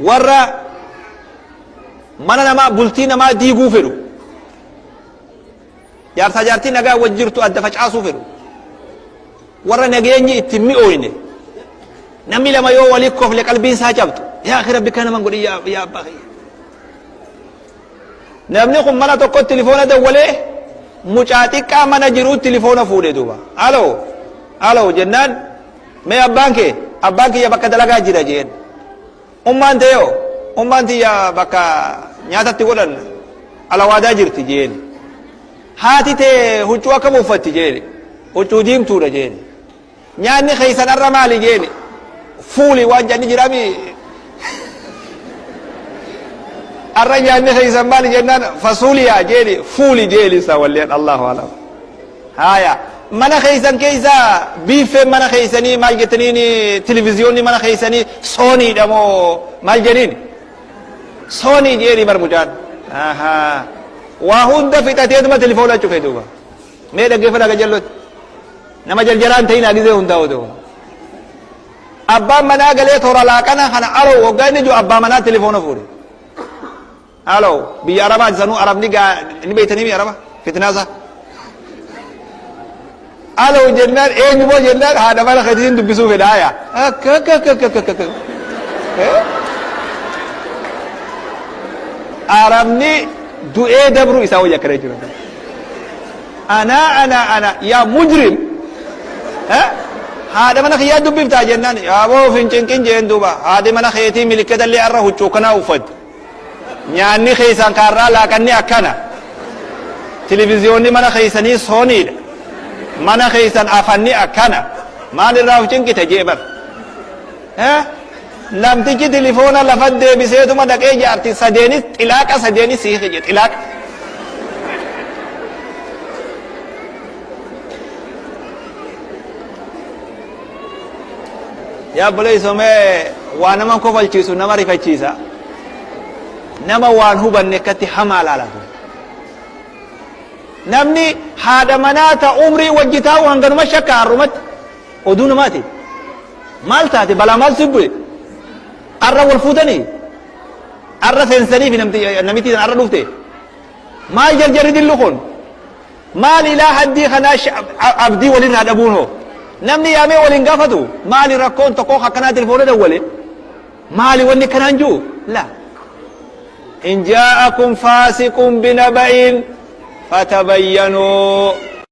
warra mana nama bultii nama diiguu fedhu jaarsa jaartii nagaa wajjirtu adda facaasuu fedhu warra nageenyi itti mi'ooyne namni lama yoo walii kofle qalbiin isaa cabtu yaa akhi rabbi kana man godhi yaa abbaa kiyya namni kun mana tokko telefoona dawwalee mucaa xiqqaa mana jiru telefoona fuudhe duuba alo jennaan mee abbaan kiyya bakka dalagaa jira jeen ummaan tiyya bakka nyaatatti godhan alawaadaa jirti jeen haati tee huccuu akkam uffatti jeen huccuu diimtuudha jeen nyaanni keeysan arra maali jeen fuuli waan janni jirami arra nyaanni keeysan maali jennaan fasuuliyaa jeeni fuuli jeelisa walleen allahu alam haya mana keeysan keeysa biiffeen mana keeysanii maal jettaniini televiziyoonni mana keeysanii sooniidha moo maal jeniin soonii jeeni marmucaan waa hunda fixateetuma telefoona cufe duuba mee dhaggeeffadha gajallot nama jaljalaan ta'inaa gizee hundaa'u duuba abbaan manaa galee toora laaqana kana alo waggaa inni jiru abbaa manaa telefoona fuudhe alo biyya arabaa sanuu arabni ni beeytanii araba fitnaasa alo jennaan eenyu moo jennaan haadha mana keetiin dubbisuu fedha haya arabni du'ee dabru isaa wayya akkana jira ana yaa mujrim haadha mana kiyyaa dubbiftaa jennaan yaaboo fincinqin jeen duuba haadhi mana keetii milikkatallee arra huccuu kanaa uffatti nyaanni keeysan kaarraa laaqanni akkana televiziyoonni mana keeysanii sooniidha mana keeysan afanni akkana maal irraa cinqite jeebar namtichi telefoona lafat deebiseetuma dhaqee jaarti sadeenis xilaaqa sadeenis siike je xilaaqa yaa buleysomee waa naman kofalchiisu nama rifachiisa nama waan hubanne akkatti hamaa laalatu namni haadha manaa ta umrii wajji taa'u hanganuma shakka harrumatti oduu namaati maal taate balaa maal sibbu'e arra wal fuutanii arra seensaniif namitti arra dhufte maal jarjarri dillu kun maal ilaa haddii kanaa abdii walirraa dhabuun hoo namni yaamee waliin gaafatu maali rakkoon tokkoo akkanaa telefoona dawwale maali wanni kanaan jiru la إن جاءكم فاسق بنبأ فتبينوا